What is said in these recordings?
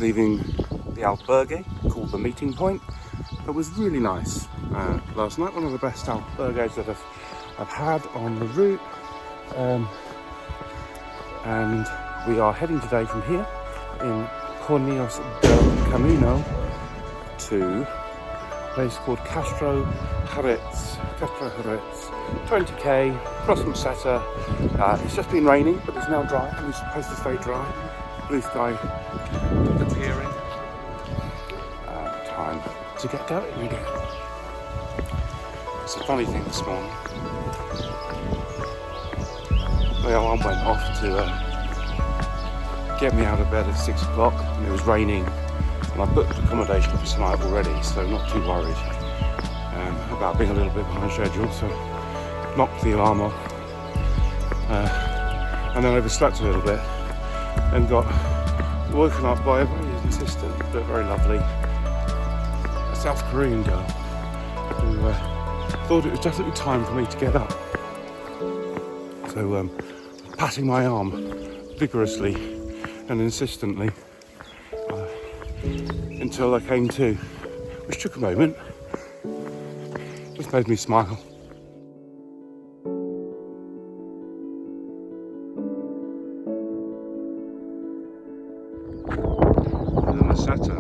leaving the albergue called the Meeting Point. It was really nice last night, one of the best albergues that I've had on the route. And we are heading today from here in Hornillos del Camino to a place called Castrojeriz. 20k, cross from Seta. It's just been raining, but it's now dry, and it's supposed to stay dry. Blue sky appearing. Time to get going again. It's a funny thing this morning. My alarm went off to get me out of bed at 6 o'clock, and it was raining, and I booked accommodation for tonight already, so I'm not too worried about being a little bit behind schedule. So knocked the alarm off, and then overslept a little bit, and got woken up by a very insistent but very lovely South Korean girl who thought it was definitely time for me to get up. So patting my arm vigorously and insistently until I came to, which took a moment, just made me smile. And then the Seta.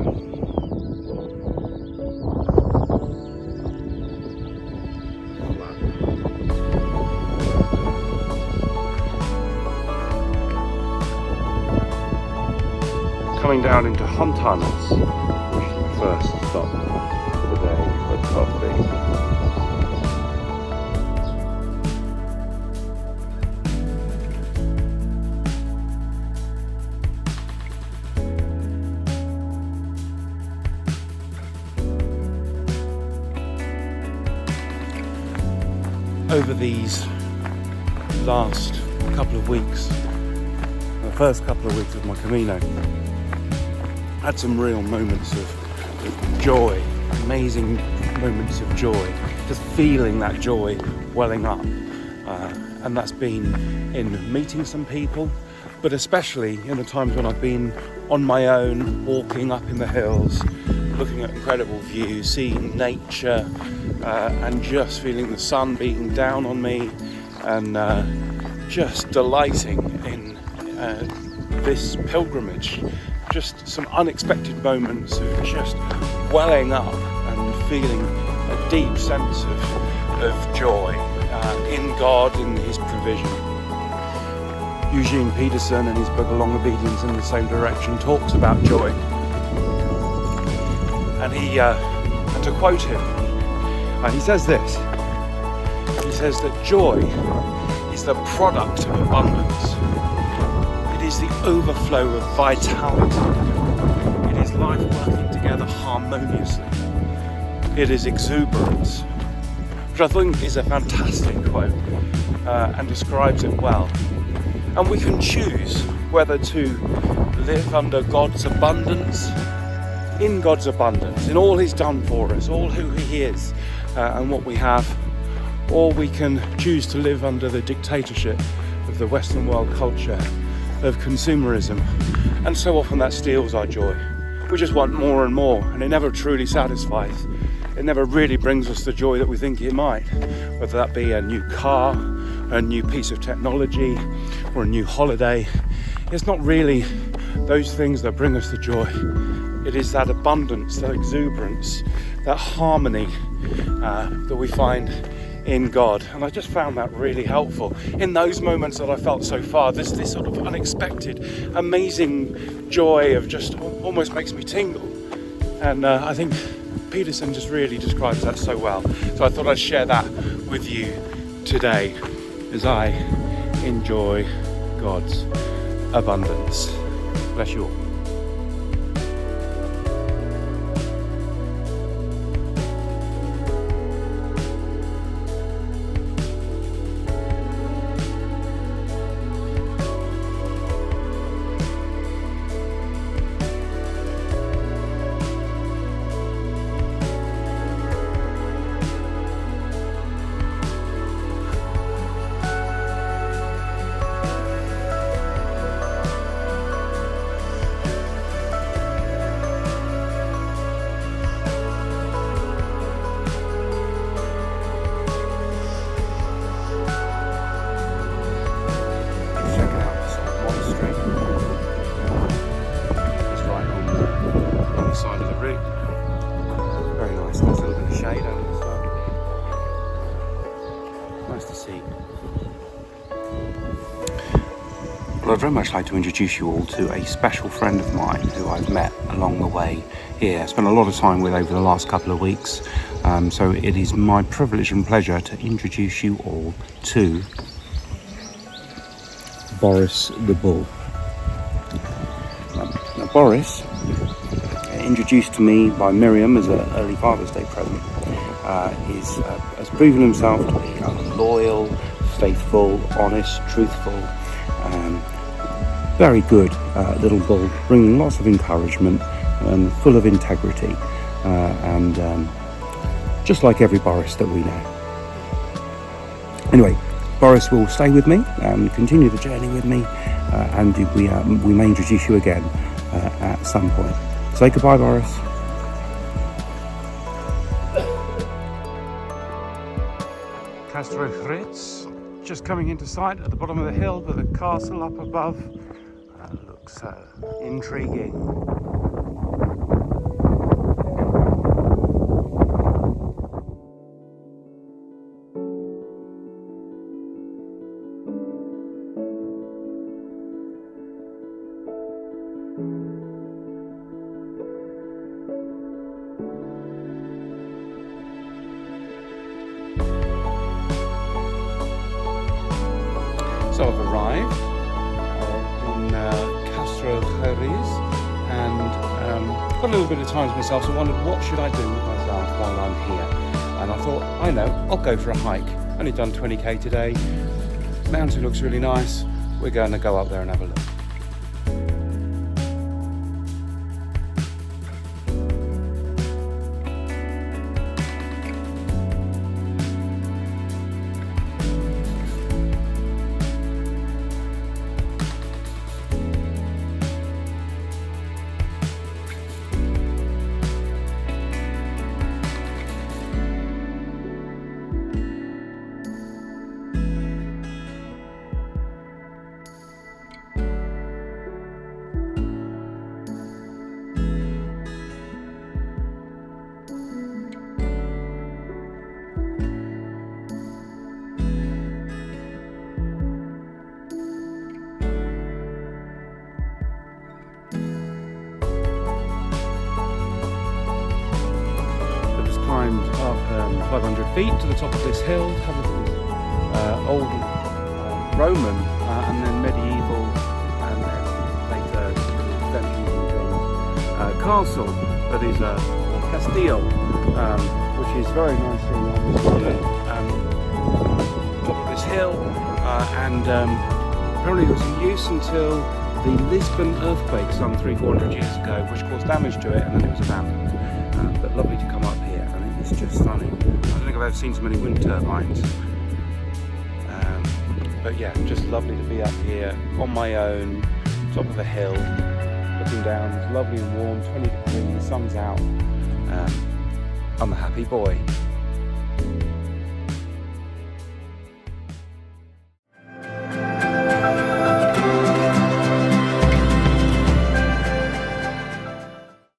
Coming down into Hornillos, which is the first stop for the day for coffee. Over these last couple of weeks, the first couple of weeks of my Camino, had some real moments of joy, amazing moments of joy, just feeling that joy welling up. And that's been in meeting some people, but especially in the times when I've been on my own, walking up in the hills, looking at incredible views, seeing nature, and just feeling the sun beating down on me, and just delighting in this pilgrimage. Just some unexpected moments of just welling up and feeling a deep sense of joy in God, in His provision. Eugene Peterson, in his book Along Obedience in the Same Direction, talks about joy. And to quote him, he says this. He says that joy is the product of abundance. It is the overflow of vitality. It is life working together harmoniously. It is exuberance, which I think is a fantastic quote and describes it well. And we can choose whether to live under God's abundance, in God's abundance, in all He's done for us, all who He is and what we have, or we can choose to live under the dictatorship of the Western world culture, of consumerism, and so often that steals our joy. We just want more and more, and it never truly satisfies. It never really brings us the joy that we think it might, whether that be a new car, a new piece of technology, or a new holiday. It's not really those things that bring us the joy. It is that abundance, that exuberance, that harmony that we find in God. And I just found that really helpful in those moments that I felt so far. This sort of unexpected, amazing joy of just almost makes me tingle. And I think Peterson just really describes that so well. So I thought I'd share that with you today as I enjoy God's abundance. Bless you all. Nice little bit of shade out of the sun. Nice to see. Well, I'd very much like to introduce you all to a special friend of mine who I've met along the way here. I spent a lot of time with over the last couple of weeks. So it is my privilege and pleasure to introduce you all to Boris the Bull. Now Boris, introduced to me by Miriam as an early Father's Day present, has proven himself to be a loyal, faithful, honest, truthful, very good little bull, bringing lots of encouragement and full of integrity, and just like every Boris that we know. Anyway, Boris will stay with me and continue the journey with me, and we may introduce you again at some point. Say goodbye, Boris. Castrojeriz, just coming into sight at the bottom of the hill with the castle up above. Looks intriguing. So I've arrived in Castrojeriz and got a little bit of time to myself, so I wondered what should I do with myself while I'm here. And I thought, I know, I'll go for a hike. Only done 20k today. Mountain looks really nice. We're going to go up there and have a look. Climbed up 500 feet to the top of this hill, have a look at old Roman and then medieval and then later extensions and things. Castle that is Castillo, which is very nicely on top of this hill, and apparently it was in use until the Lisbon earthquake some 300-400 years ago, which caused damage to it, and then it was abandoned. But lovely to come up here. It's just stunning. I don't think I've ever seen so many wind turbines. But yeah, just lovely to be up here on my own, top of a hill, looking down. It's lovely and warm, 20 degrees, the sun's out. I'm a happy boy.